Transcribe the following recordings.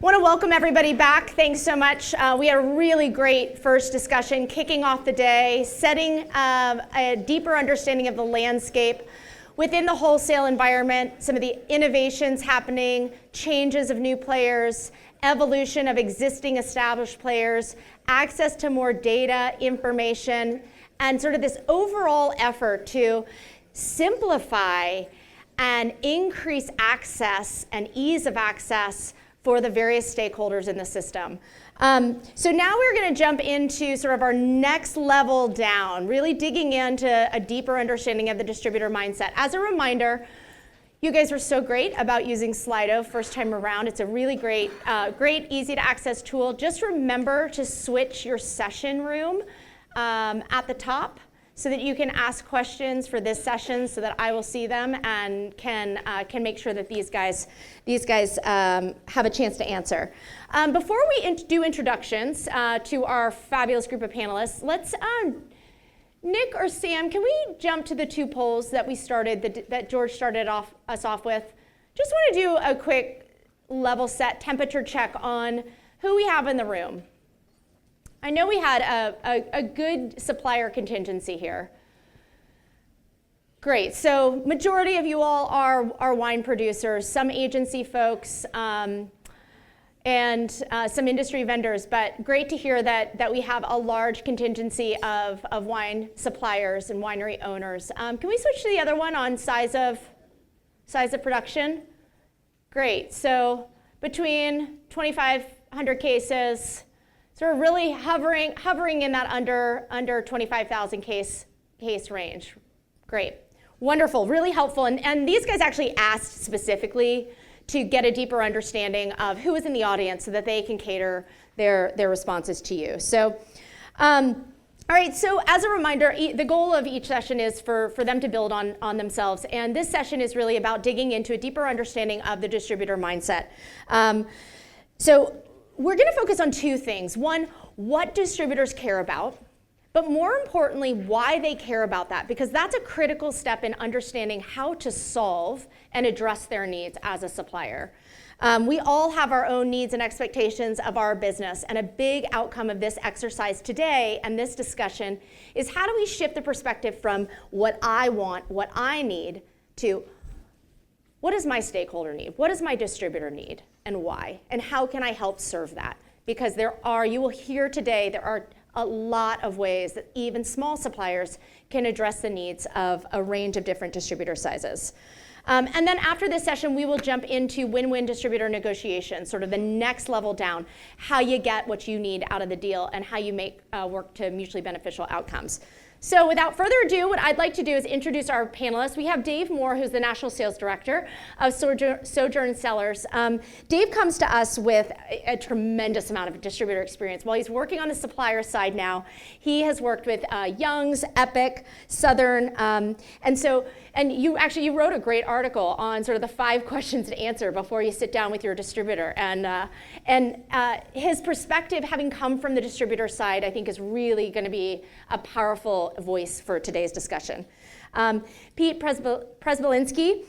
Want to welcome everybody back. Thanks so much. We had a really great first discussion kicking off the day, setting a deeper understanding of the landscape within the wholesale environment, some of the innovations happening, changes of new players, evolution of existing established players, access to more data, information, and sort of this overall effort to simplify and increase access and ease of access for the various stakeholders in the system. So now we're going to jump into sort of our next level down, really digging into a deeper understanding of the distributor mindset. As a reminder, you guys were so great about using Slido first time around. It's a really great, easy to access tool. Just remember to switch your session room at the top so that you can ask questions for this session so that I will see them and can make sure that these guys have a chance to answer. Before we do introductions to our fabulous group of panelists, let's, Nick or Sam, can we jump to the two polls that we started, that George started us off with? Just want to do a quick level set temperature check on who we have in the room. I know we had a good supplier contingency here. Great, so majority of you all are wine producers, some agency folks, and some industry vendors, but great to hear that we have a large contingency of wine suppliers and winery owners. Can we switch to the other one on size of production? Great, so between 2,500 cases, so we're really hovering in that under 25,000 case range. Great, wonderful, really helpful. And these guys actually asked specifically to get a deeper understanding of who is in the audience so that they can cater their responses to you. So, all right, so as a reminder, the goal of each session is for them to build on themselves. And this session is really about digging into a deeper understanding of the distributor mindset. So we're going to focus on two things. One, what distributors care about, but more importantly, why they care about that, because that's a critical step in understanding how to solve and address their needs as a supplier. We all have our own needs and expectations of our business, and a big outcome of this exercise today and this discussion is how do we shift the perspective from what I want, what I need, to what does my stakeholder need? What does my distributor need and why? And how can I help serve that? Because you will hear today, there are a lot of ways that even small suppliers can address the needs of a range of different distributor sizes. And then after this session, we will jump into win-win distributor negotiations, sort of the next level down, how you get what you need out of the deal and how you make work to mutually beneficial outcomes. So without further ado, what I'd like to do is introduce our panelists. We have Dave Moore, who's the National Sales Director of Sojourn Cellars. Dave comes to us with a tremendous amount of distributor experience. While he's working on the supplier side now, he has worked with Young's, Epic, Southern, and you wrote a great article on sort of the 5 questions to answer before you sit down with your distributor. And his perspective, having come from the distributor side, I think is really going to be a powerful voice for today's discussion. Pete Przybylski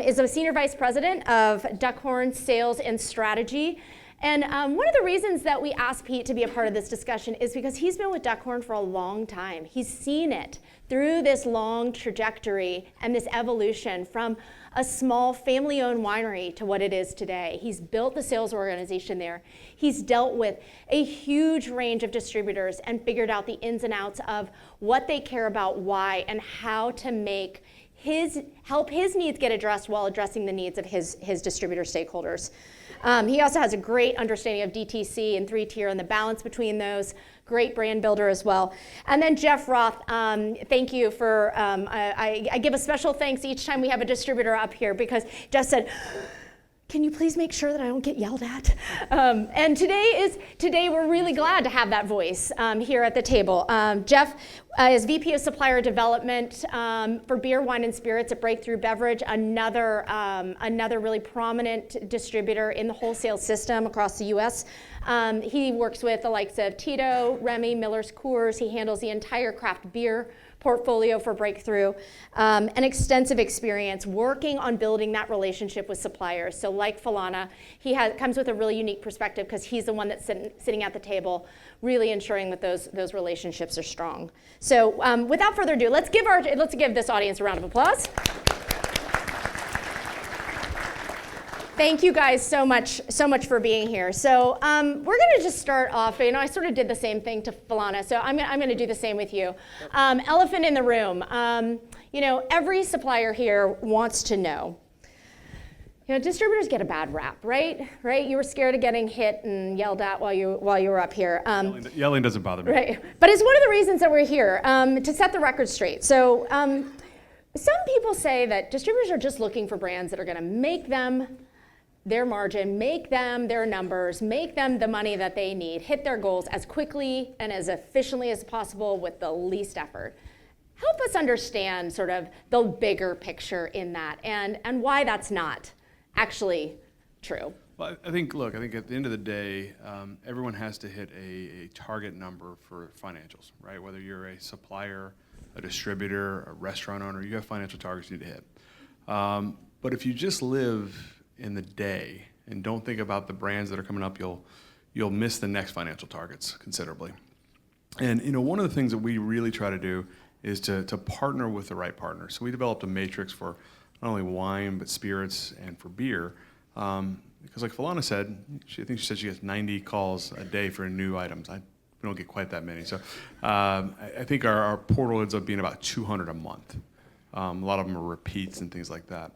is a Senior Vice President of Duckhorn Sales and Strategy. And one of the reasons that we asked Pete to be a part of this discussion is because he's been with Duckhorn for a long time. He's seen it through this long trajectory and this evolution from a small family-owned winery to what it is today. He's built the sales organization there. He's dealt with a huge range of distributors and figured out the ins and outs of what they care about, why, and how to help his needs get addressed while addressing the needs of his distributor stakeholders. He also has a great understanding of DTC and 3-tier and the balance between those. Great brand builder as well. And then Jeff Roth, thank you for, I give a special thanks each time we have a distributor up here because Jeff said, can you please make sure that I don't get yelled at? And today we're really glad to have that voice here at the table. Jeff is VP of Supplier Development for Beer, Wine, and Spirits at Breakthrough Beverage, another really prominent distributor in the wholesale system across the U.S. He works with the likes of Tito, Remy, Miller's Coors. He handles the entire craft beer portfolio for breakthrough, and extensive experience working on building that relationship with suppliers. So like Falana, he comes with a really unique perspective because he's the one that's sitting at the table, really ensuring that those relationships are strong. So without further ado, let's give this audience a round of applause. Thank you guys so much for being here. So we're going to just start off. I sort of did the same thing to Falana, so I'm going to do the same with you. Elephant in the room. Every supplier here wants to know. Distributors get a bad rap, right? Right? You were scared of getting hit and yelled at while you were up here. Yelling doesn't bother me. Right, but it's one of the reasons that we're here to set the record straight. So some people say that distributors are just looking for brands that are going to make them their margin, make them their numbers, make them the money that they need, hit their goals as quickly and as efficiently as possible with the least effort. Help us understand sort of the bigger picture in that and why that's not actually true. Well, I think at the end of the day, everyone has to hit a target number for financials, right? Whether you're a supplier, a distributor, a restaurant owner, you have financial targets you need to hit. But if you just live in the day and don't think about the brands that are coming up, you'll miss the next financial targets considerably. And one of the things that we really try to do is to partner with the right partners. So we developed a matrix for not only wine but spirits and for beer, because like Falana said, I think she said she gets 90 calls a day for new items. We don't get quite that many. So I think our portal ends up being about 200 a month. A lot of them are repeats and things like that.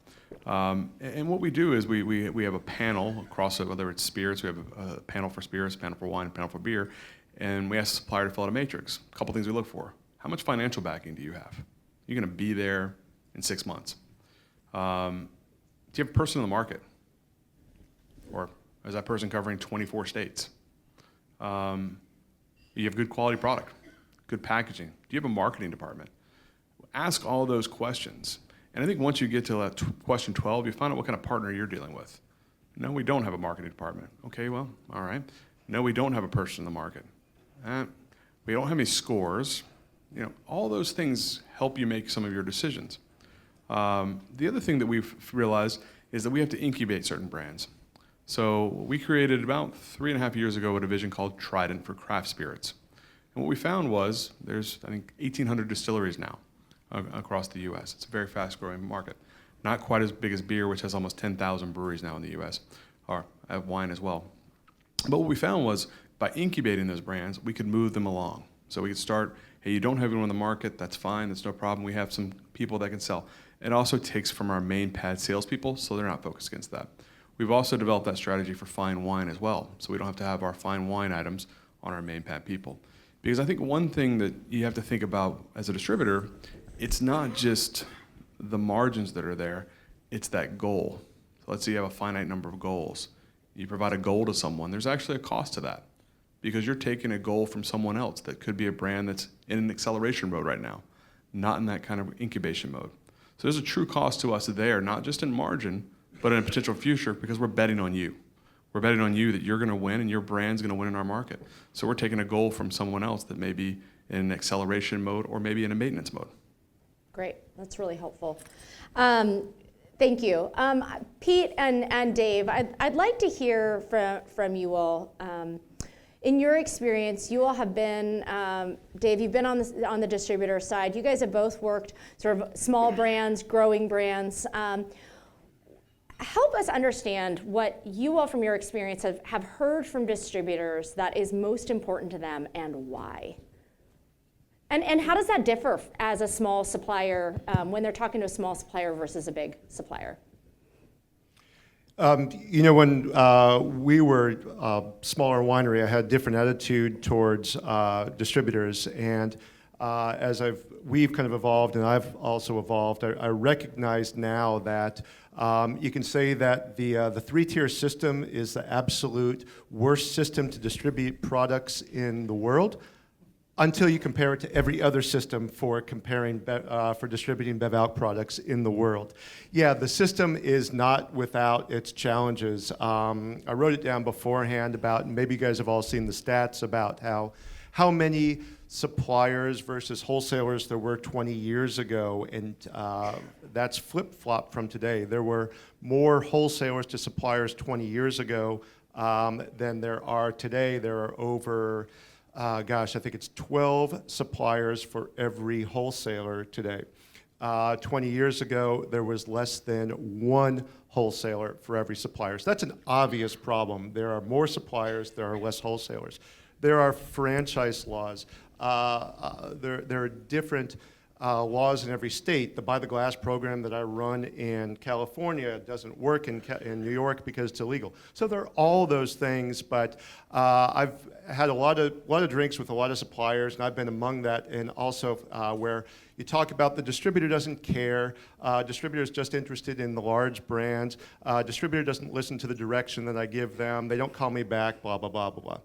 And what we do is we have a panel across it, whether it's spirits, we have a panel for spirits, a panel for wine, a panel for beer, and we ask the supplier to fill out a matrix. A couple things we look for. How much financial backing do you have? You're going to be there in 6 months. Do you have a person in the market? Or is that person covering 24 states? You have good quality product, good packaging. Do you have a marketing department? Ask all those questions. And I think once you get to that question 12, you find out what kind of partner you're dealing with. No, we don't have a marketing department. Okay, well, all right. No, we don't have a person in the market. We don't have any scores. All those things help you make some of your decisions. The other thing that we've realized is that we have to incubate certain brands. So we created about 3.5 years ago a division called Trident for craft spirits. And what we found was there's, I think, 1,800 distilleries now across the U.S. It's a very fast-growing market. Not quite as big as beer, which has almost 10,000 breweries now in the U.S., or wine as well. But what we found was by incubating those brands, we could move them along. So we could start, hey, you don't have anyone in the market, that's fine, that's no problem. We have some people that can sell. It also takes from our main pad salespeople, so they're not focused against that. We've also developed that strategy for fine wine as well, so we don't have to have our fine wine items on our main pad people. Because I think one thing that you have to think about as a distributor, it's not just the margins that are there, it's that goal. So let's say you have a finite number of goals. You provide a goal to someone, there's actually a cost to that because you're taking a goal from someone else that could be a brand that's in an acceleration mode right now, not in that kind of incubation mode. So there's a true cost to us there, not just in margin, but in a potential future because we're betting on you. We're betting on you that you're going to win and your brand's going to win in our market. So we're taking a goal from someone else that may be in an acceleration mode or maybe in a maintenance mode. Great, that's really helpful. Thank you. Pete and Dave, I'd like to hear from you all. In your experience, you all have been, Dave, you've been on the distributor side. You guys have both worked sort of small brands, growing brands. Help us understand what you all from your experience have heard from distributors that is most important to them and why. And how does that differ as a small supplier when they're talking to a small supplier versus a big supplier? When we were a smaller winery, I had a different attitude towards distributors. And as we've kind of evolved, and I've also evolved, I recognize now that you can say that the three-tier system is the absolute worst system to distribute products in the world, until you compare it to every other system for distributing Bev-Alc products in the world. Yeah, the system is not without its challenges. I wrote it down beforehand about, maybe you guys have all seen the stats about how many suppliers versus wholesalers there were 20 years ago, and that's flip-flopped from today. There were more wholesalers to suppliers 20 years ago than there are today. There are over, I think it's 12 suppliers for every wholesaler today. 20 years ago, there was less than one wholesaler for every supplier. So that's an obvious problem. There are more suppliers, there are less wholesalers. There are franchise laws. There are different laws in every state. The Buy the Glass program that I run in California doesn't work in New York because it's illegal. So there are all those things, but I've had a lot of drinks with a lot of suppliers, and I've been among that, and also where you talk about the distributor doesn't care, distributor is just interested in the large brands, distributor doesn't listen to the direction that I give them, they don't call me back, blah, blah, blah, blah,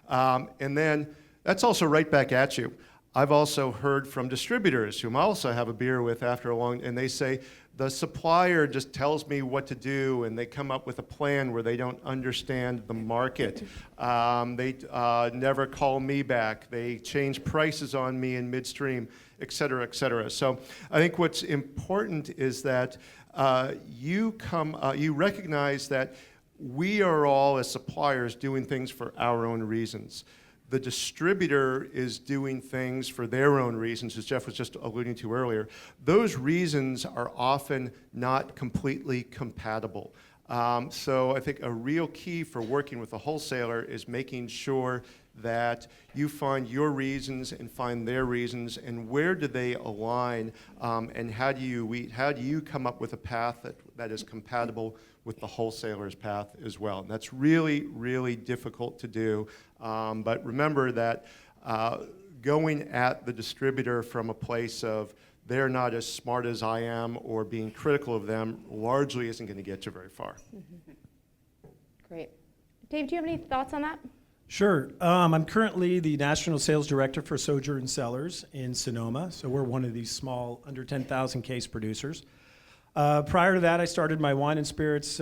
blah. And then that's also right back at you. I've also heard from distributors, whom I also have a beer with after a long, and they say, the supplier just tells me what to do, and they come up with a plan where they don't understand the market. They never call me back. They change prices on me in midstream, et cetera, et cetera. So I think what's important is that you recognize that we are all, as suppliers, doing things for our own reasons. The distributor is doing things for their own reasons, as Jeff was just alluding to earlier. Those reasons are often not completely compatible. So I think a real key for working with a wholesaler is making sure that you find your reasons and find their reasons, and where do they align, and how do you come up with a path that is compatible with the wholesaler's path as well. And that's really, really difficult to do. But remember that going at the distributor from a place of they're not as smart as I am or being critical of them largely isn't going to get you very far. Mm-hmm. Great. Dave, do you have any thoughts on that? Sure. I'm currently the National Sales Director for Sojourn Cellars in Sonoma. So we're one of these small, under 10,000 case producers. Prior to that, I started my wine and spirits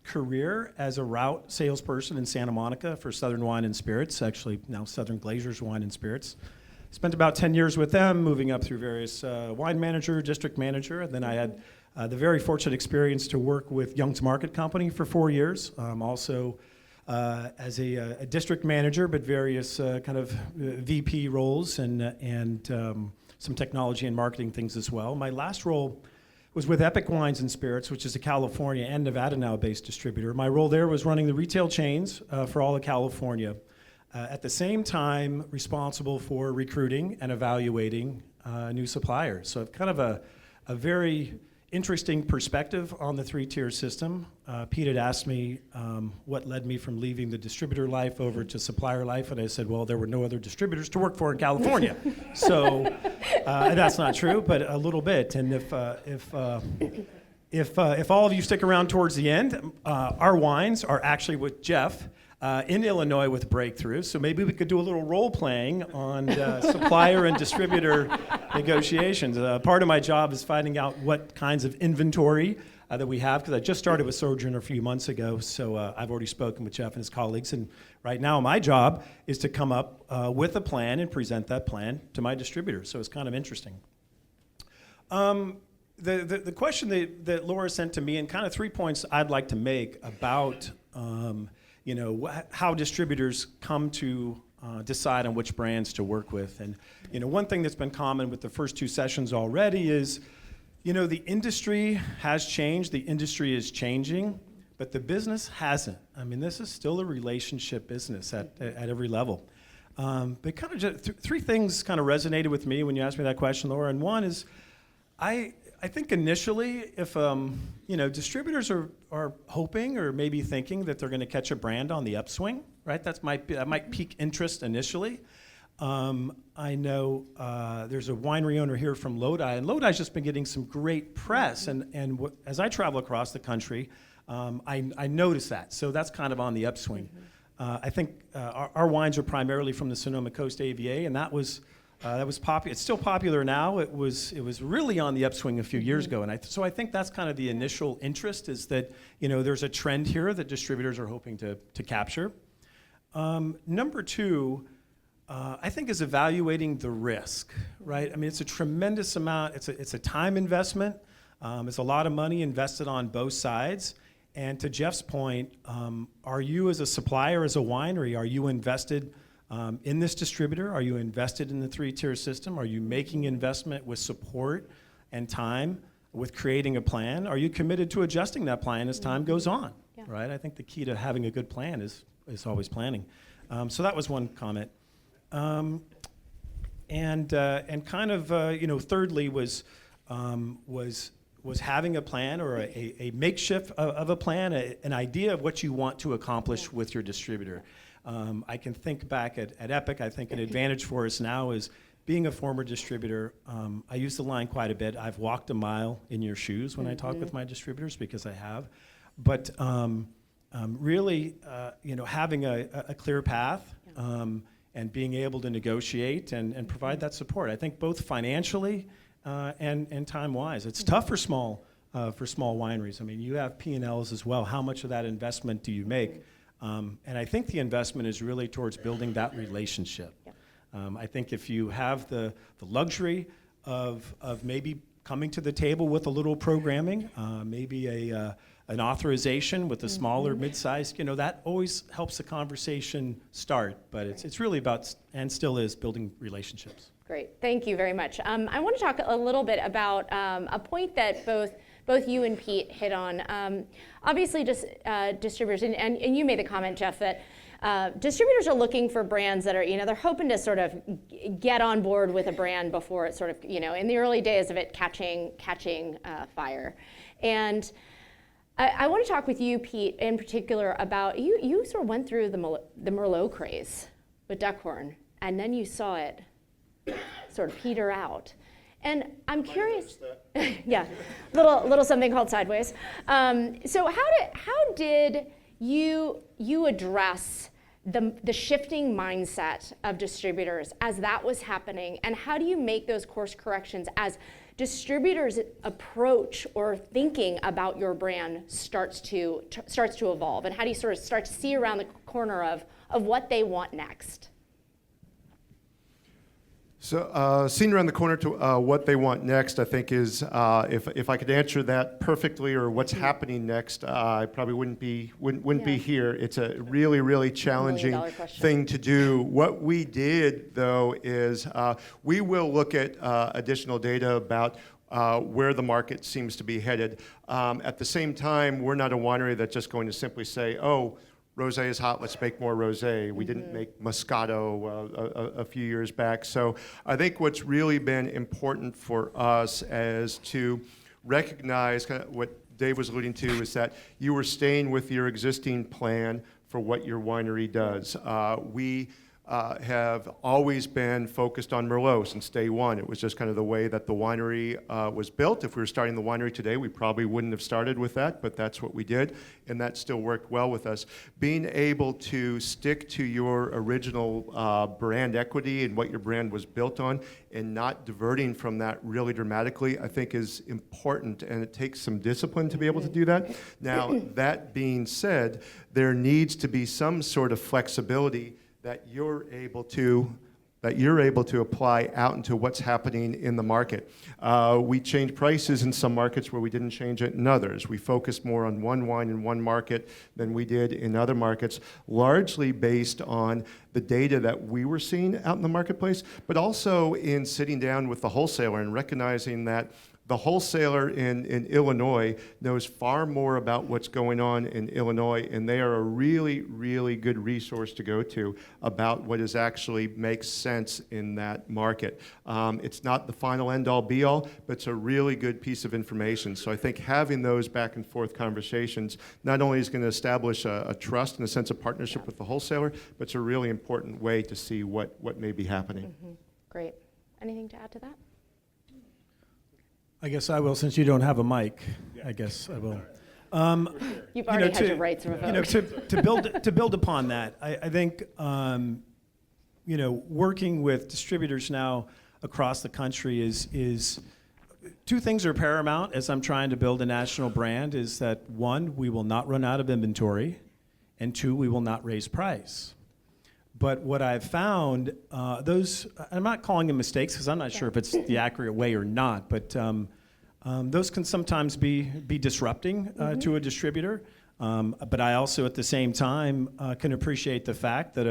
career as a route salesperson in Santa Monica for Southern Wine and Spirits, actually now Southern Glazers Wine and Spirits. Spent about 10 years with them, moving up through various wine manager, district manager, and then I had the very fortunate experience to work with Young's Market Company for 4 years, also as a district manager, but various kind of VP roles and some technology and marketing things as well. My last role was with Epic Wines and Spirits, which is a California and Nevada now-based distributor. My role there was running the retail chains for all of California. At the same time, responsible for recruiting and evaluating new suppliers. So kind of a very interesting perspective on the three-tier system. Pete had asked me what led me from leaving the distributor life over to supplier life, and I said, well, there were no other distributors to work for in California. So that's not true, but a little bit. And if all of you stick around towards the end, our wines are actually with Jeff in Illinois with Breakthrough. So maybe we could do a little role playing on supplier and distributor negotiations. Part of my job is finding out what kinds of inventory that we have, because I just started with Sojourn a few months ago, so I've already spoken with Jeff and his colleagues, and right now my job is to come up with a plan and present that plan to my distributors, so it's kind of interesting. The question that Laura sent to me, and kind of 3 points I'd like to make about how distributors come to decide on which brands to work with. And one thing that's been common with the first 2 sessions already is the industry has changed, the industry is changing, but the business hasn't. I mean, this is still a relationship business at every level. But kind of just 3 things kind of resonated with me when you asked me that question, Laura. And one is, I think initially, if distributors are hoping or maybe thinking that they're going to catch a brand on the upswing, right? That might pique interest initially. I know there's a winery owner here from Lodi, and Lodi's just been getting some great press. And as I travel across the country, I notice that. So that's kind of on the upswing. Mm-hmm. I think our wines are primarily from the Sonoma Coast AVA, and that was popular. It's still popular now. It was really on the upswing a few years ago, and so I think that's kind of the initial interest, is that there's a trend here that distributors are hoping to capture. Number 2, I think is evaluating the risk, right? I mean, it's a tremendous amount. It's a time investment. It's a lot of money invested on both sides. And to Jeff's point, are you as a supplier, as a winery, are you invested in this distributor? Are you invested in the three-tier system? Are you making investment with support and time, with creating a plan? Are you committed to adjusting that plan as time goes on, right? I think the key to having a good plan is always planning. So that was one comment. And kind of, thirdly was having a plan or a makeshift of a plan, an idea of what you want to accomplish with your distributor. I can think back at Epic. I think an advantage for us now is being a former distributor. I use the line quite a bit. I've walked a mile in your shoes when I talk with my distributors, because I have. But really, having a clear path and being able to negotiate and provide that support. I think both financially and time-wise. It's tough for small wineries. I mean, you have P&Ls as well. How much of that investment do you make? And I think the investment is really towards building that relationship. I think if you have the luxury of maybe coming to the table with a little programming, maybe an authorization with a smaller, mid-sized, that always helps the conversation start. But it's really about, and still is, building relationships. Great, thank you very much. I want to talk a little bit about a point that both you and Pete hit on. Obviously, just distributors, and you made the comment, Jeff, that distributors are looking for brands that are, they're hoping to sort of get on board with a brand before it's sort of, in the early days of it catching fire. And I want to talk with you, Pete, in particular about, you sort of went through the Merlot craze with Duckhorn, and then you saw it sort of peter out. And I'm curious, yeah, little something called sideways. So how did you address the shifting mindset of distributors as that was happening, and how do you make those course corrections as distributors' approach or thinking about your brand starts to evolve, and how do you sort of start to see around the corner of what they want next? So seeing around the corner to what they want next, I think is, if I could answer that perfectly, or what's happening next, I probably wouldn't be here. It's a really, really challenging thing to do. What we did, though, is we will look at additional data about where the market seems to be headed. At the same time, we're not a winery that's just going to simply say, oh, rosé is hot, let's make more rosé. We didn't make Moscato a few years back. So I think what's really been important for us is to recognize kind of what Dave was alluding to, is that you were staying with your existing plan for what your winery does. We have always been focused on Merlot since day one. It was just kind of the way that the winery was built. If we were starting the winery today, we probably wouldn't have started with that, but that's what we did, and that still worked well with us. Being able to stick to your original brand equity and what your brand was built on, and not diverting from that really dramatically, I think is important, and it takes some discipline to be able to do that. Now, that being said, there needs to be some sort of flexibility that you're able to apply out into what's happening in the market. We changed prices in some markets where we didn't change it in others. We focused more on one wine in one market than we did in other markets, largely based on the data that we were seeing out in the marketplace, but also in sitting down with the wholesaler and recognizing that the wholesaler in Illinois knows far more about what's going on in Illinois, and they are a really, really good resource to go to about what is actually makes sense in that market. It's not the final end-all, be-all, but it's a really good piece of information. So I think having those back and forth conversations not only is going to establish a trust and a sense of partnership with the wholesaler, but it's a really important way to see what may be happening. Great. Anything to add to that? I guess I will, since you don't have a mic. I guess I will. You've already had your rights revoked. To build upon that, I think working with distributors now across the country is two things are paramount as I'm trying to build a national brand. Is that one, we will not run out of inventory, and two, we will not raise price. But what I've found, those, I'm not calling them mistakes because I'm not sure if it's the accurate way or not, but those can sometimes be disrupting to a distributor. But I also, at the same time, can appreciate the fact that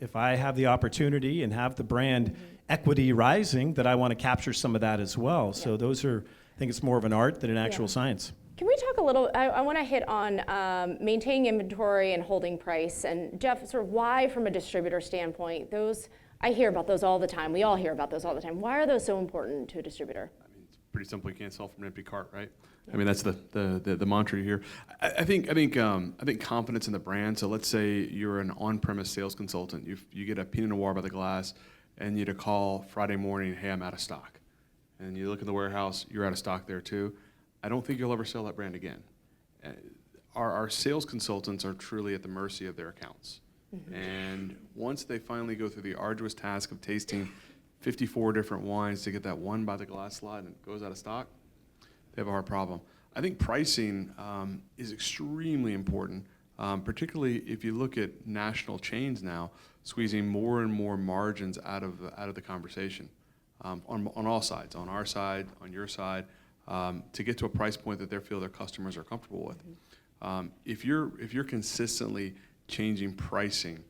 if I have the opportunity and have the brand equity rising, that I want to capture some of that as well. Yeah. So those are, I think it's more of an art than an actual science. Can we talk a little, I want to hit on maintaining inventory and holding price. And Jeff, sort of why, from a distributor standpoint, those, I hear about those all the time. We all hear about those all the time. Why are those so important to a distributor? I mean, it's pretty simple. You can't sell from an empty cart, right? I mean, that's the mantra here. I think confidence in the brand. So let's say you're an on-premise sales consultant. You get a Pinot Noir by the glass, and you get a call Friday morning, hey, I'm out of stock. And you look in the warehouse, you're out of stock there too. I don't think you'll ever sell that brand again. Our sales consultants are truly at the mercy of their accounts. And once they finally go through the arduous task of tasting 54 different wines to get that one by the glass slide and it goes out of stock, they have a hard problem. I think pricing is extremely important, particularly if you look at national chains now squeezing more and more margins out of the conversation on all sides, on our side, on your side, to get to a price point that they feel their customers are comfortable with. If you're consistently changing pricing,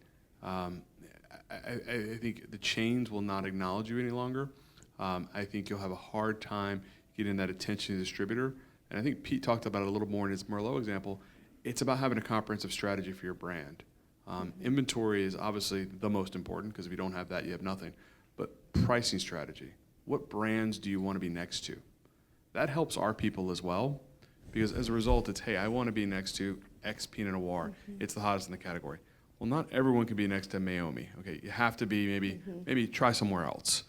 I think the chains will not acknowledge you any longer. I think you'll have a hard time getting that attention to the distributor. And I think Pete talked about it a little more in his Merlot example. It's about having a comprehensive strategy for your brand. Inventory is obviously the most important, because if you don't have that, you have nothing. But pricing strategy. What brands do you want to be next to? That helps our people as well, because as a result, it's, hey, I want to be next to X Pinot Noir. It's the hottest in the category. Well, not everyone can be next to Maomi. Okay, you have to be maybe try somewhere else.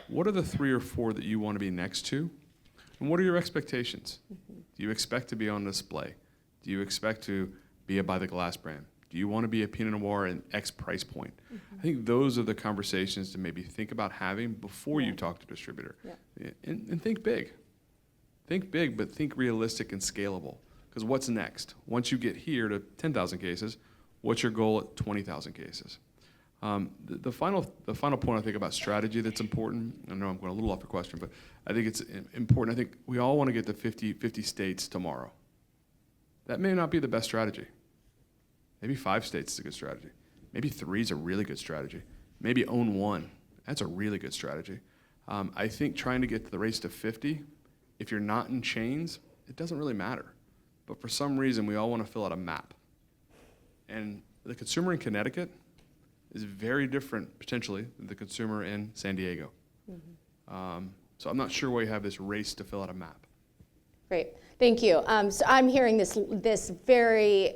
What are the 3 or 4 that you want to be next to? And what are your expectations? Do you expect to be on display? Do you expect to be a by the glass brand? Do you want to be a Pinot Noir at X price point? I think those are the conversations to maybe think about having before you talk to a distributor. And think big. Think big, but think realistic and scalable. Because what's next? Once you get here to 10,000 cases, what's your goal at 20,000 cases? The final point I think about strategy that's important, I know I'm going a little off your question, but I think it's important. I think we all want to get to 50 states tomorrow. That may not be the best strategy. Maybe 5 states is a good strategy. Maybe 3 is a really good strategy. Maybe own 1. That's a really good strategy. I think trying to get to the race to 50, if you're not in chains, it doesn't really matter. But for some reason, we all want to fill out a map. And the consumer in Connecticut is very different, potentially, than the consumer in San Diego. So I'm not sure why you have this race to fill out a map. Great, thank you. So I'm hearing this very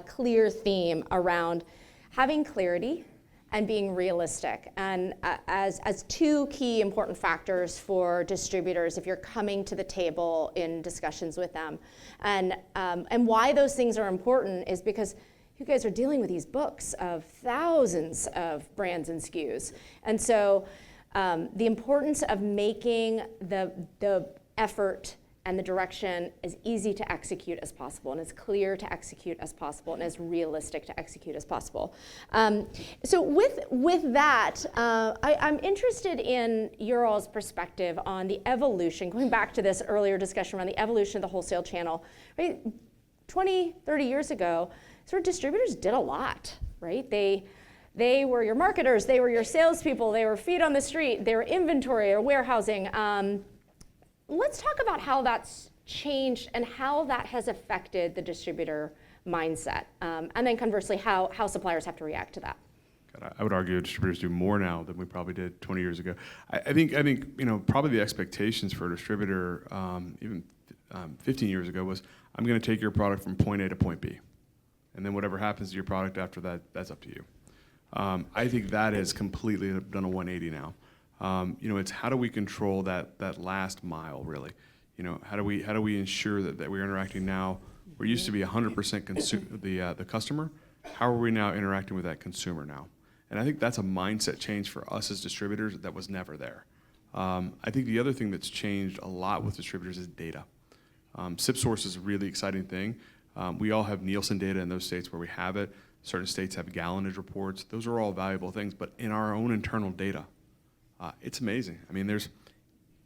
clear theme around having clarity and being realistic, and as 2 key important factors for distributors if you're coming to the table in discussions with them. And why those things are important is because you guys are dealing with these books of thousands of brands and SKUs. And so the importance of making the effort and the direction as easy to execute as possible, and as clear to execute as possible, and as realistic to execute as possible. So with that, I'm interested in your all's perspective on the evolution, going back to this earlier discussion around the evolution of the wholesale channel. Right? 20, 30 years ago, sort of distributors did a lot, right? They were your marketers, they were your salespeople, they were feet on the street, they were inventory or warehousing. Let's talk about how that's changed and how that has affected the distributor mindset, and then conversely, how suppliers have to react to that. God, I would argue distributors do more now than we probably did 20 years ago. I think probably the expectations for a distributor even 15 years ago was, I'm going to take your product from point A to point B, and then whatever happens to your product after that, that's up to you. I think that has completely done a 180 now. It's how do we control that last mile, really? How do we ensure that we're interacting now? We used to be 100% the customer. How are we now interacting with that consumer now? And I think that's a mindset change for us as distributors that was never there. I think the other thing that's changed a lot with distributors is data. SIP source is a really exciting thing. We all have Nielsen data in those states where we have it. Certain states have gallonage reports. Those are all valuable things, but in our own internal data, it's amazing. I mean, there's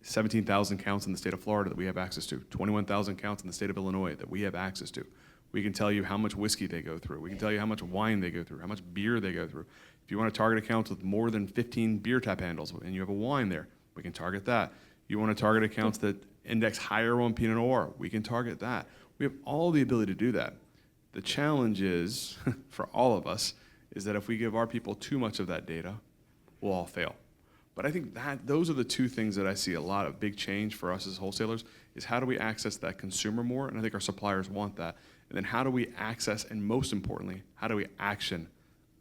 17,000 counts in the state of Florida that we have access to, 21,000 counts in the state of Illinois that we have access to. We can tell you how much whiskey they go through. We can tell you how much wine they go through, how much beer they go through. If you want to target accounts with more than 15 beer tap handles and you have a wine there, we can target that. You want to target accounts that index higher on Pinot Noir, we can target that. We have all the ability to do that. The challenge is, for all of us, is that if we give our people too much of that data, we'll all fail. But I think that those are the two things that I see a lot of big change for us as wholesalers, is how do we access that consumer more? And I think our suppliers want that. And then how do we access, and most importantly, how do we action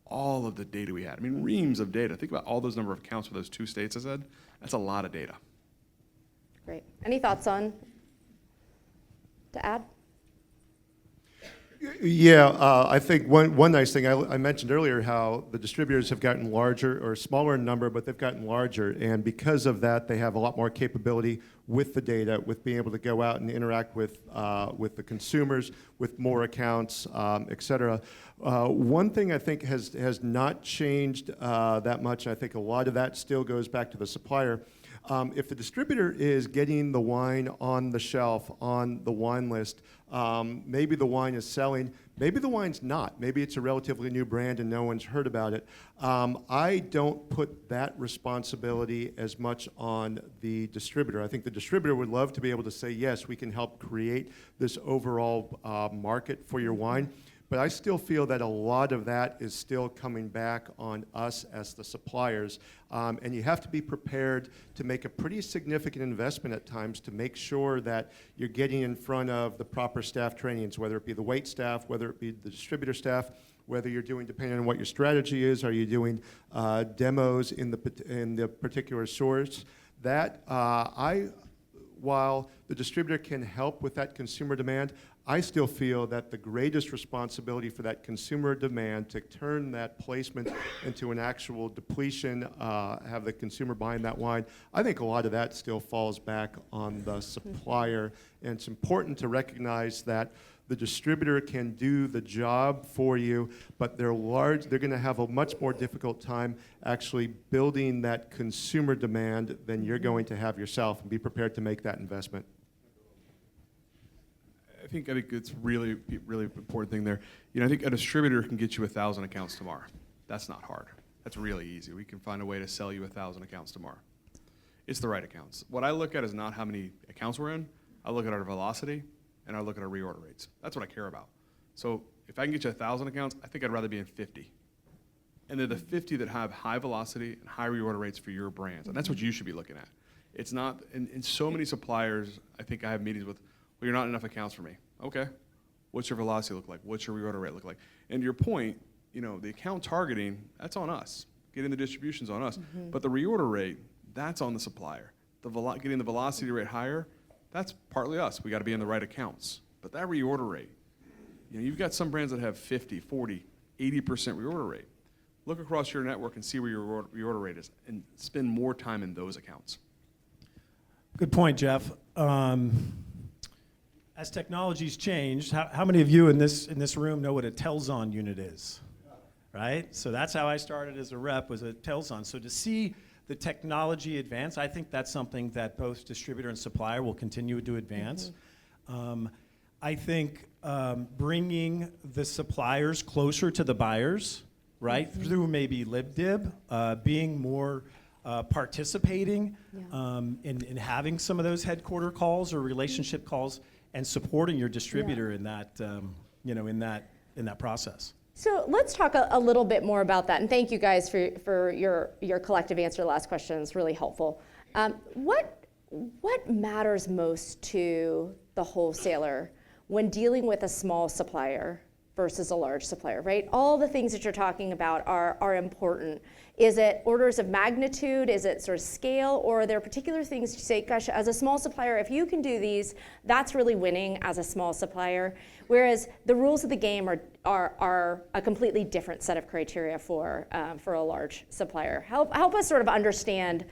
all of the data we had? I mean, reams of data. Think about all those number of accounts for those 2 states I said. That's a lot of data. Great. Any thoughts to add? Yeah, I think one nice thing, I mentioned earlier how the distributors have gotten larger, or smaller in number, but they've gotten larger. And because of that, they have a lot more capability with the data, with being able to go out and interact with the consumers, with more accounts, et cetera. One thing I think has not changed that much, I think a lot of that still goes back to the supplier. If the distributor is getting the wine on the shelf, on the wine list, maybe the wine is selling, maybe the wine's not. Maybe it's a relatively new brand and no one's heard about it. I don't put that responsibility as much on the distributor. I think the distributor would love to be able to say, yes, we can help create this overall market for your wine. But I still feel that a lot of that is still coming back on us as the suppliers. And you have to be prepared to make a pretty significant investment at times to make sure that you're getting in front of the proper staff trainings, whether it be the wait staff, whether it be the distributor staff, whether you're doing, depending on what your strategy is, are you doing demos in the particular source. That while the distributor can help with that consumer demand, I still feel that the greatest responsibility for that consumer demand to turn that placement into an actual depletion, have the consumer buying that wine, I think a lot of that still falls back on the supplier. And it's important to recognize that the distributor can do the job for you, but they're going to have a much more difficult time actually building that consumer demand than you're going to have yourself, and be prepared to make that investment. I think it's really important thing there. You know, I think a distributor can get you 1,000 accounts tomorrow. That's not hard. That's really easy. We can find a way to sell you 1,000 accounts tomorrow. It's the right accounts. What I look at is not how many accounts we're in. I look at our velocity and I look at our reorder rates. That's what I care about. So if I can get you 1,000 accounts, I think I'd rather be in 50. And they're the 50 that have high velocity and high reorder rates for your brands. And that's what you should be looking at. It's not, in so many suppliers, I think I have meetings with, well, you're not enough accounts for me. Okay. What's your velocity look like? What's your reorder rate look like? And to your point, you know, the account targeting, that's on us. Getting the distribution's on us. But the reorder rate, that's on the supplier. Getting the velocity rate higher, that's partly us. We got to be in the right accounts. But that reorder rate, you know, you've got some brands that have 50, 40, 80% reorder rate. Look across your network and see where your reorder rate is and spend more time in those accounts. Good point, Jeff. As technology's changed, how many of you in this room know what a Telzon unit is? Right? So that's how I started as a rep, was a Telzon. So to see the technology advance, I think that's something that both distributor and supplier will continue to advance. I think bringing the suppliers closer to the buyers, right, through maybe LibDib, being more participating in having some of those headquarter calls or relationship calls, and supporting your distributor in that, in that process. So let's talk a little bit more about that. And thank you guys for your collective answer to the last question. It's really helpful. What matters most to the wholesaler when dealing with a small supplier versus a large supplier, right? All the things that you're talking about are important. Is it orders of magnitude? Is it sort of scale? Or are there particular things you say, gosh, as a small supplier, if you can do these, that's really winning as a small supplier. Whereas the rules of the game are a completely different set of criteria for a large supplier. Help us sort of understand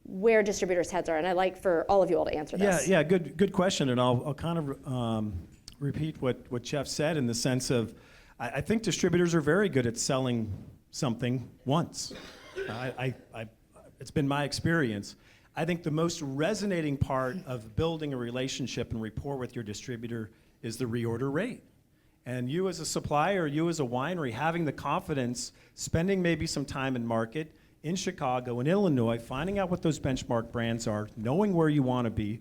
where distributors' heads are. And I'd like for all of you all to answer this. Yeah, good question. And I'll kind of repeat what Jeff said, in the sense of, I think distributors are very good at selling something once. It's been my experience. I think the most resonating part of building a relationship and rapport with your distributor is the reorder rate. And you as a supplier, you as a winery, having the confidence, spending maybe some time in market in Chicago, in Illinois, finding out what those benchmark brands are, knowing where you want to be,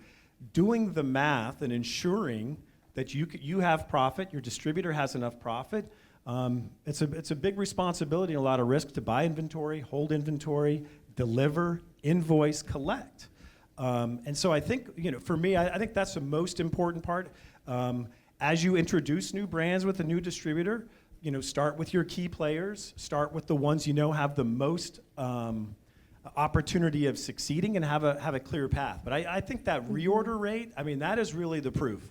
doing the math and ensuring that you have profit, your distributor has enough profit. It's a big responsibility and a lot of risk to buy inventory, hold inventory, deliver, invoice, collect. And so I think, for me, I think that's the most important part. As you introduce new brands with a new distributor, start with your key players, start with the ones have the most opportunity of succeeding and have a clear path. But I think that reorder rate, that is really the proof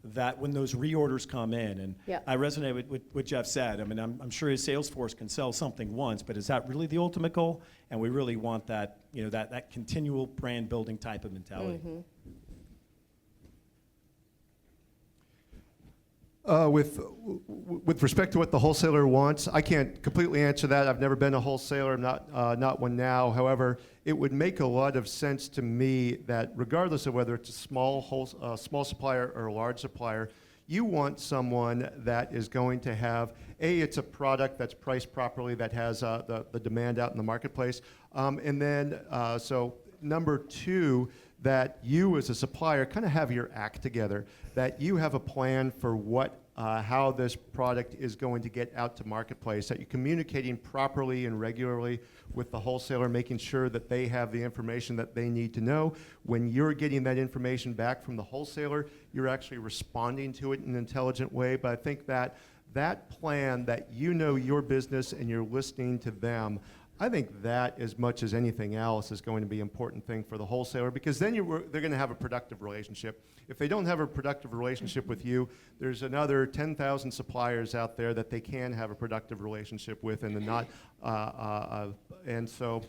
that when those reorders come in, and I resonate with what Jeff said. I'm sure his sales force can sell something once, but is that really the ultimate goal? And we really want that, that continual brand building type of mentality. With respect to what the wholesaler wants, I can't completely answer that. I've never been a wholesaler, not one now. However, it would make a lot of sense to me that regardless of whether it's a small supplier or a large supplier, you want someone that is going to have, it's a product that's priced properly, that has the demand out in the marketplace. And then, so number two, that you as a supplier kind of have your act together, that you have a plan for how this product is going to get out to marketplace, that you're communicating properly and regularly with the wholesaler, making sure that they have the information that they need to know. When you're getting that information back from the wholesaler, you're actually responding to it in an intelligent way. But I think that plan, that your business and you're listening to them, I think that, as much as anything else, is going to be an important thing for the wholesaler, because then they're going to have a productive relationship. If they don't have a productive relationship with you, there's another 10,000 suppliers out there that they can have a productive relationship with, and and so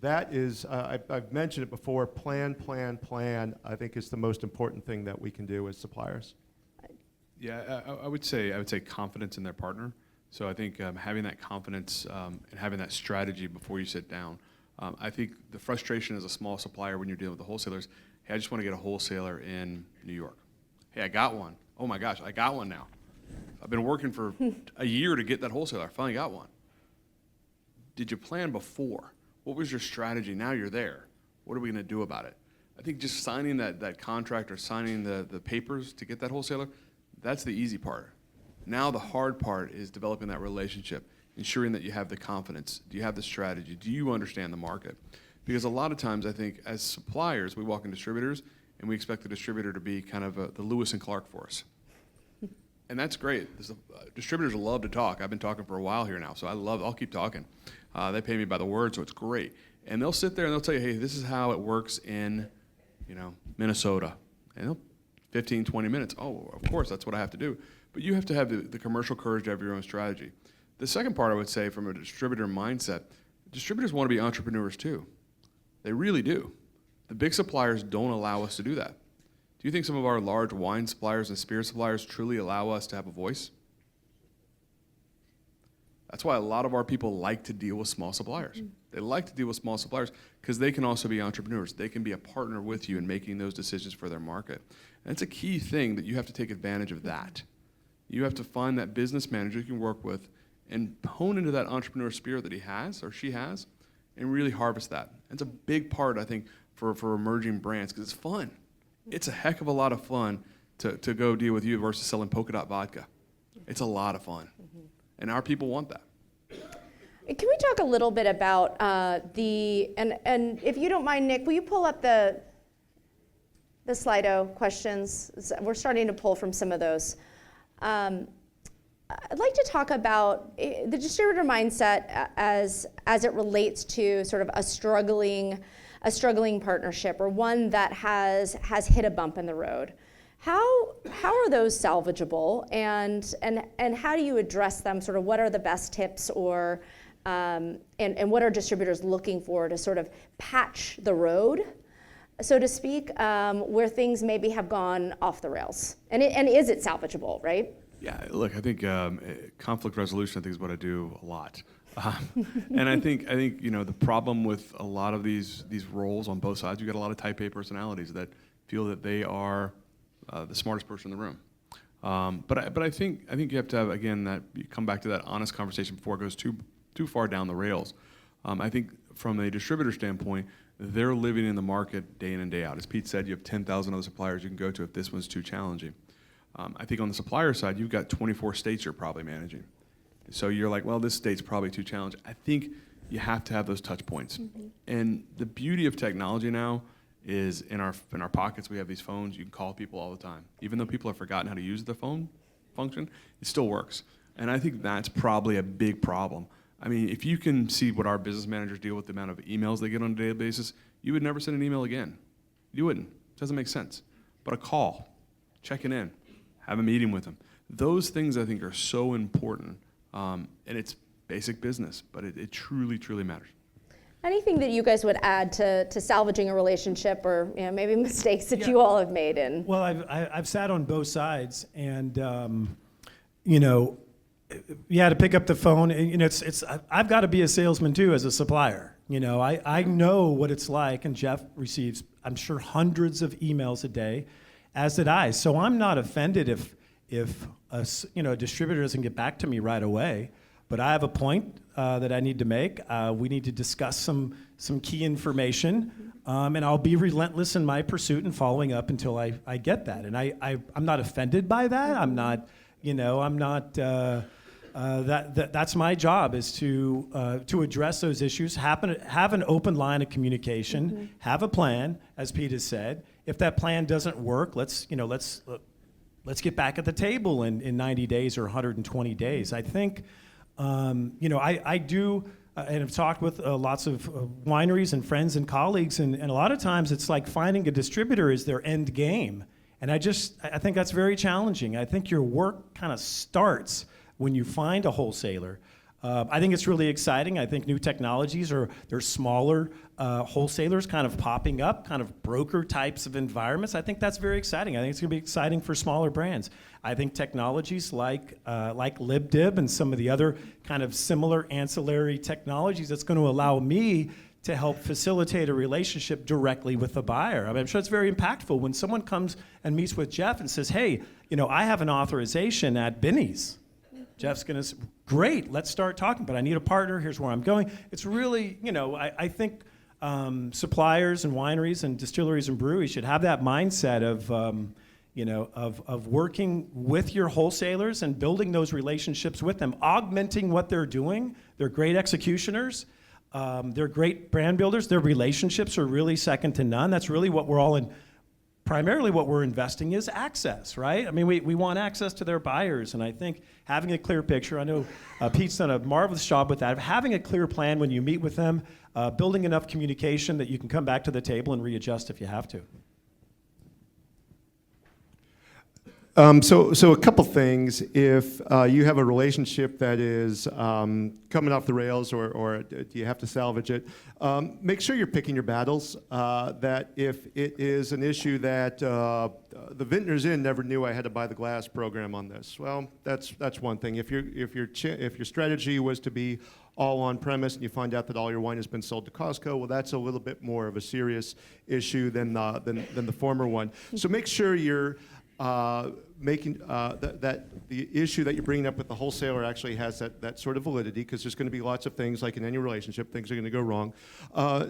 that is, I've mentioned it before, plan, I think is the most important thing that we can do as suppliers. Yeah, I would say confidence in their partner. So I think having that confidence and having that strategy before you sit down. I think the frustration as a small supplier when you're dealing with the wholesalers, hey, I just want to get a wholesaler in New York. Hey, I got one. Oh my gosh, I got one now. I've been working for a year to get that wholesaler. I finally got one. Did you plan before? What was your strategy? Now you're there. What are we going to do about it? I think just signing that contract or signing the papers to get that wholesaler, that's the easy part. Now the hard part is developing that relationship, ensuring that you have the confidence. Do you have the strategy? Do you understand the market? Because a lot of times I think as suppliers, we walk in distributors and we expect the distributor to be kind of the Lewis and Clark for us. And that's great. Distributors love to talk. I've been talking for a while here now, so I'll keep talking. They pay me by the word, so it's great. And they'll sit there and they'll tell you, hey, this is how it works in, Minnesota. And 15, 20 minutes. Oh, of course, that's what I have to do. But you have to have the commercial courage to have your own strategy. The second part I would say from a distributor mindset, distributors want to be entrepreneurs too. They really do. The big suppliers don't allow us to do that. Do you think some of our large wine suppliers and spirit suppliers truly allow us to have a voice? That's why a lot of our people like to deal with small suppliers. They like to deal with small suppliers because they can also be entrepreneurs. They can be a partner with you in making those decisions for their market. And it's a key thing that you have to take advantage of that. You have to find that business manager you can work with and hone into that entrepreneur spirit that he has or she has and really harvest that. It's a big part, I think, for emerging brands because it's fun. It's a heck of a lot of fun to go deal with you versus selling polka dot vodka. It's a lot of fun. And our people want that. Can we talk a little bit about and if you don't mind, Nick, will you pull up the Slido questions? We're starting to pull from some of those. I'd like to talk about the distributor mindset as it relates to sort of a struggling partnership or one that has hit a bump in the road. How are those salvageable and how do you address them? Sort of what are the best tips or and what are distributors looking for to sort of patch the road, so to speak, where things maybe have gone off the rails? And is it salvageable, right? Yeah, look, I think conflict resolution, I think, is what I do a lot. And I think the problem with a lot of these roles on both sides, you got a lot of type A personalities that feel that they are the smartest person in the room. But I think you have to have, again, that you come back to that honest conversation before it goes too far down the rails. I think from a distributor standpoint, they're living in the market day in and day out. As Pete said, you have 10,000 other suppliers you can go to if this one's too challenging. I think on the supplier side, you've got 24 states you're probably managing. So you're like, well, this state's probably too challenging. I think you have to have those touch points. Mm-hmm. And the beauty of technology now is in our pockets, we have these phones. You can call people all the time. Even though people have forgotten how to use the phone function, it still works. And I think that's probably a big problem. I mean, if you can see what our business managers deal with, the amount of emails they get on a daily basis, you would never send an email again. You wouldn't. It doesn't make sense. But a call, checking in, have a meeting with them. Those things I think are so important. And it's basic business, but it truly, truly matters. Anything that you guys would add to salvaging a relationship, or maybe mistakes that you all have made in? Well, I've sat on both sides, and you had to pick up the phone. And, I've got to be a salesman too as a supplier. I know what it's like, and Jeff receives, I'm sure, hundreds of emails a day, as did I. So I'm not offended if a distributor doesn't get back to me right away. But I have a point that I need to make. We need to discuss some key information, and I'll be relentless in my pursuit and following up until I get that. And I'm not offended by that. I'm not, that's my job, is to address those issues. Have an open line of communication. Mm-hmm. Have a plan, as Pete has said. If that plan doesn't work, let's get back at the table in 90 days or 120 days. I think. I do, and I've talked with lots of wineries and friends and colleagues, and a lot of times it's like finding a distributor is their end game. And I think that's very challenging. I think your work kind of starts when you find a wholesaler. I think it's really exciting. I think new technologies there's smaller wholesalers kind of popping up, kind of broker types of environments. I think that's very exciting. I think it's going to be exciting for smaller brands. I think technologies like LibDib and some of the other kind of similar ancillary technologies, that's going to allow me to help facilitate a relationship directly with the buyer. I mean, I'm sure it's very impactful when someone comes and meets with Jeff and says, hey, I have an authorization at Binny's. Jeff's going to say, great, let's start talking, but I need a partner, here's where I'm going. It's really, I think suppliers and wineries and distilleries and breweries should have that mindset of working with your wholesalers and building those relationships with them, augmenting what they're doing. They're great executioners. They're great brand builders. Their relationships are really second to none. That's really what we're all in. Primarily what we're investing is access, right? I mean, we want access to their buyers, and I think having a clear picture, I know Pete's done a marvelous job with that, of having a clear plan when you meet with them, building enough communication that you can come back to the table and readjust if you have to. So a couple things. If you have a relationship that is coming off the rails, or you have to salvage it, make sure you're picking your battles. That if it is an issue that the Vintners Inn never knew I had to buy the glass program on this, well, that's one thing. If your strategy was to be all on premise and you find out that all your wine has been sold to Costco, well, that's a little bit more of a serious issue than the former one. So make sure you're making that the issue that you're bringing up with the wholesaler actually has that sort of validity, because there's going to be lots of things, like in any relationship, things are going to go wrong.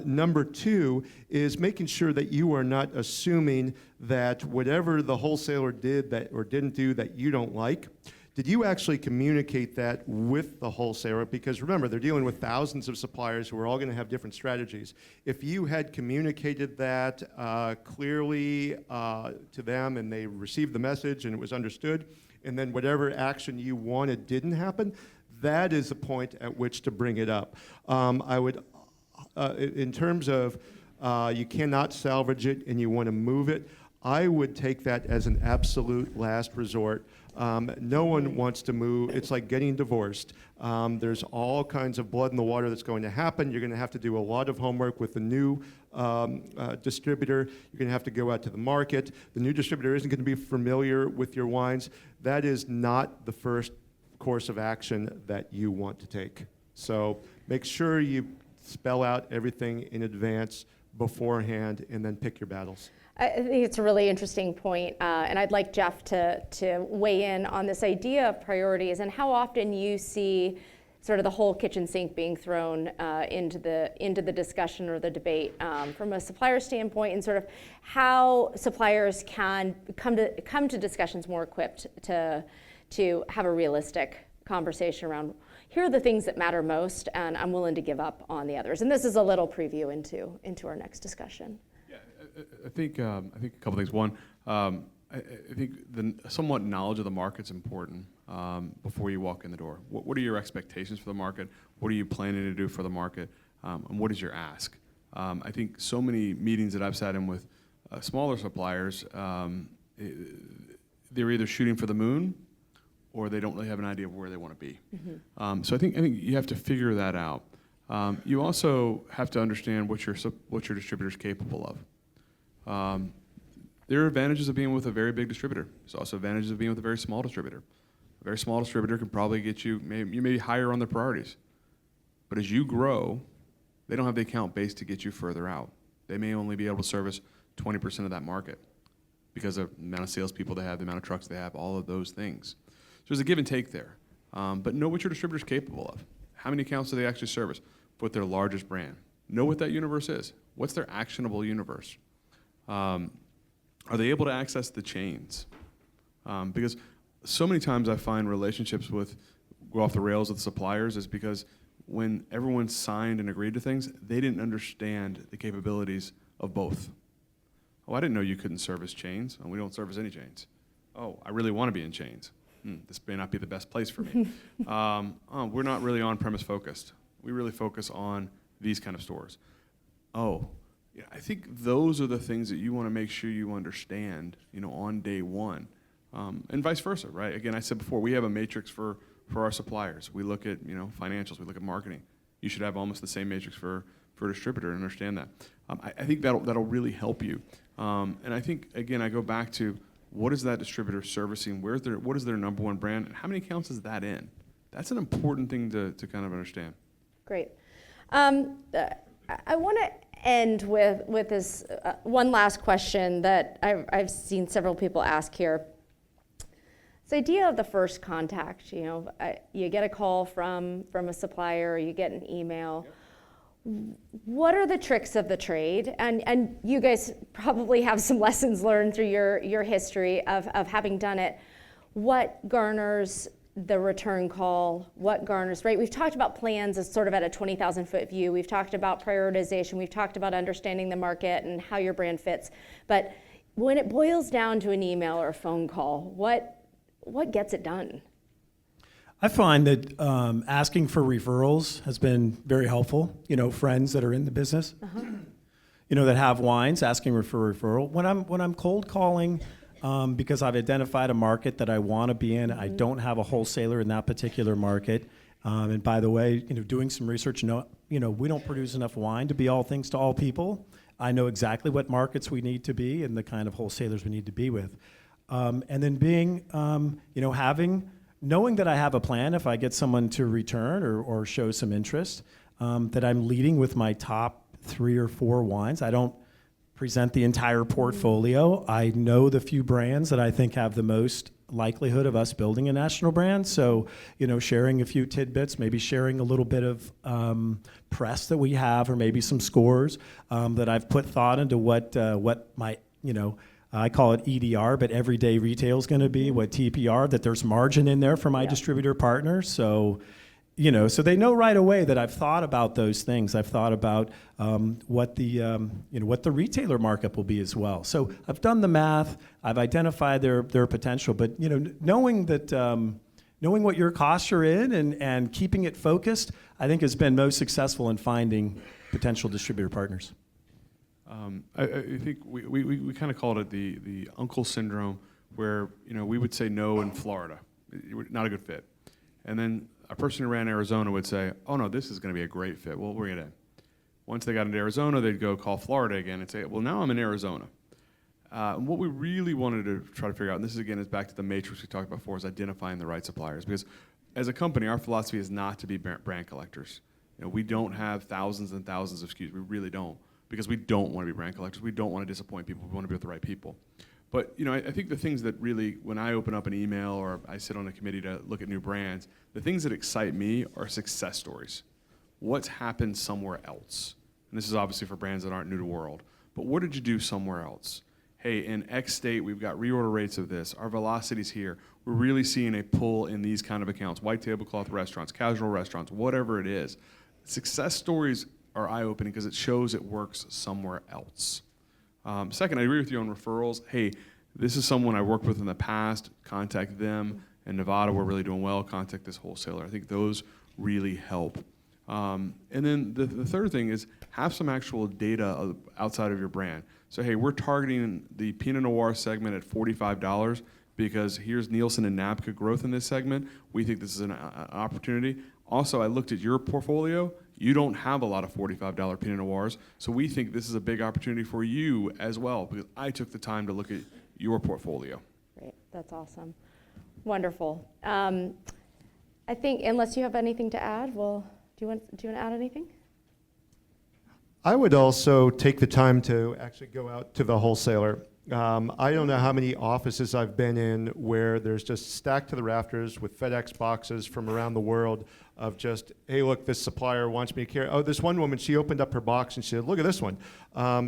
Number two is making sure that you are not assuming that whatever the wholesaler did that or didn't do that you don't like, did you actually communicate that with the wholesaler? Because remember, they're dealing with thousands of suppliers who are all going to have different strategies. If you had communicated that clearly to them and they received the message and it was understood, and then whatever action you wanted didn't happen, that is the point at which to bring it up. I would, in terms of you cannot salvage it and you want to move it, I would take that as an absolute last resort. No one wants to move. It's like getting divorced. There's all kinds of blood in the water that's going to happen. You're going to have to do a lot of homework with the new distributor. You're going to have to go out to the market. The new distributor isn't going to be familiar with your wines. That is not the first course of action that you want to take. So make sure you spell out everything in advance beforehand and then pick your battles. I think it's a really interesting point, and I'd like Jeff to weigh in on this idea of priorities and how often you see sort of the whole kitchen sink being thrown into the discussion or the debate from a supplier standpoint, and sort of how suppliers can come to discussions more equipped to have a realistic conversation around, here are the things that matter most, and I'm willing to give up on the others. And this is a little preview into our next discussion. I think a couple things. One, I think the somewhat knowledge of the market's important before you walk in the door. What are your expectations for the market? What are you planning to do for the market? And what is your ask? I think so many meetings that I've sat in with smaller suppliers, they're either shooting for the moon or they don't really have an idea of where they want to be. Mm-hmm. So I think you have to figure that out. You also have to understand what your distributor is capable of. There are advantages of being with a very big distributor. There's also advantages of being with a very small distributor. A very small distributor can probably get you may be higher on their priorities. But as you grow, they don't have the account base to get you further out. They may only be able to service 20% of that market because of the amount of salespeople they have, the amount of trucks they have, all of those things. So there's a give and take there. But know what your distributor is capable of. How many accounts do they actually service with their largest brand? Know what that universe is. What's their actionable universe? Are they able to access the chains? Because so many times I find relationships go off the rails with suppliers is because when everyone signed and agreed to things, they didn't understand the capabilities of both. Oh, I didn't know you couldn't service chains. Oh, we don't service any chains. Oh, I really want to be in chains. This may not be the best place for me. We're not really on-premise focused. We really focus on these kind of stores. Oh, yeah, I think those are the things that you want to make sure you understand, on day one, and vice versa, right? Again, I said before, we have a matrix for our suppliers. We look at, financials, we look at marketing. You should have almost the same matrix for a distributor and understand that. I think that'll really help you. And I think, again, I go back to what is that distributor servicing? What is their number one brand? And how many accounts is that in? That's an important thing to kind of understand. Great. I want to end with this one last question that I've seen several people ask here. This idea of the first contact, you get a call from a supplier, or you get an email. Yep. What are the tricks of the trade? And you guys probably have some lessons learned through your history of having done it. What garners the return call, what garners, right? We've talked about plans as sort of at a 20,000 foot view. We've talked about prioritization. We've talked about understanding the market and how your brand fits. But when it boils down to an email or a phone call, what gets it done? I find that asking for referrals has been very helpful. Friends that are in the business, that have wines, asking for referral. When I'm cold calling, because I've identified a market that I want to be in. I don't have a wholesaler in that particular market. And by the way, doing some research, we don't produce enough wine to be all things to all people. I know exactly what markets we need to be and the kind of wholesalers we need to be with. And then being, knowing that I have a plan if I get someone to return or show some interest, that I'm leading with my top 3 or 4 wines. I don't present the entire portfolio. I know the few brands that I think have the most likelihood of us building a national brand. So, sharing a few tidbits, maybe sharing a little bit of press that we have, or maybe some scores that I've put thought into what my, I call it EDR, but everyday retail is going to be, what TPR, that there's margin in there for my distributor partners. So, so they know right away that I've thought about those things. I've thought about what the retailer markup will be as well. So I've done the math. I've identified their potential. But knowing what your costs are in and keeping it focused, I think has been most successful in finding potential distributor partners. I think we kind of called it the uncle syndrome, where we would say no in Florida, not a good fit, and then a person who ran Arizona would say, oh no, this is going to be a great fit. We'll bring it in. Once they got into Arizona, they'd go call Florida again and say, well, now I'm in Arizona. And what we really wanted to try to figure out, and this is again is back to the matrix we talked about before, is identifying the right suppliers. Because as a company, our philosophy is not to be brand collectors. We don't have thousands and thousands of SKUs. We really don't, because we don't want to be brand collectors. We don't want to disappoint people. We want to be with the right people. But I think the things that really, when I open up an email or I sit on a committee to look at new brands, the things that excite me are success stories. What's happened somewhere else? And this is obviously for brands that aren't new to world. But what did you do somewhere else? Hey, in X state, we've got reorder rates of this. Our velocity's here. We're really seeing a pull in these kind of accounts, white tablecloth restaurants, casual restaurants, whatever it is. Success stories are eye-opening because it shows it works somewhere else. Second, I agree with you on referrals. Hey, this is someone I worked with in the past. Contact them. In Nevada, we're really doing well. Contact this wholesaler. I think those really help. And then the third thing is have some actual data outside of your brand. So, hey, we're targeting the Pinot Noir segment at $45 because here's Nielsen and NABCA growth in this segment. We think this is an opportunity. Also, I looked at your portfolio. You don't have a lot of $45 Pinot Noirs, so we think this is a big opportunity for you as well, because I took the time to look at your portfolio. Great, that's awesome. Wonderful. I think, unless you have anything to add, do you want to add anything? I would also take the time to actually go out to the wholesaler. I don't know how many offices I've been in where there's just stacked to the rafters with FedEx boxes from around the world of just, hey, look, this supplier wants me to carry. Oh, this one woman, she opened up her box and she said, look at this one.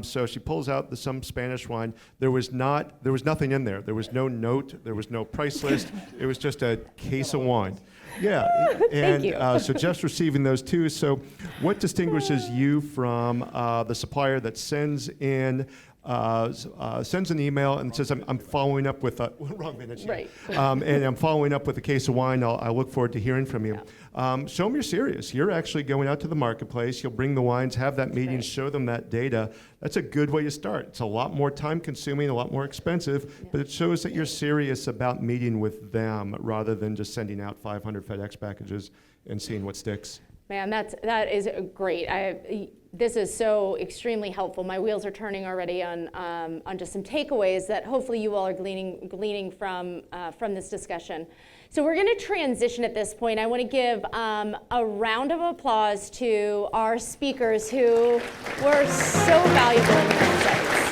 So she pulls out some Spanish wine. There was nothing in there. There was no note. There was no price list. It was just a case of wine. Yeah, and Thank you. so Jeff's receiving those too. So what distinguishes you from the supplier that sends an email and says, I'm following up with a, wrong minute. Right. And I'm following up with a case of wine. I look forward to hearing from you. Show them you're serious. You're actually going out to the marketplace. You'll bring the wines, have that meeting, right. show them that data. That's a good way to start. It's a lot more time consuming, a lot more expensive, but it shows that you're serious about meeting with them rather than just sending out 500 FedEx packages and seeing what sticks. Man, that is great. This is so extremely helpful. My wheels are turning already on just some takeaways that hopefully you all are gleaning from this discussion. So we're going to transition at this point. I want to give a round of applause to our speakers who were so valuable in their insights.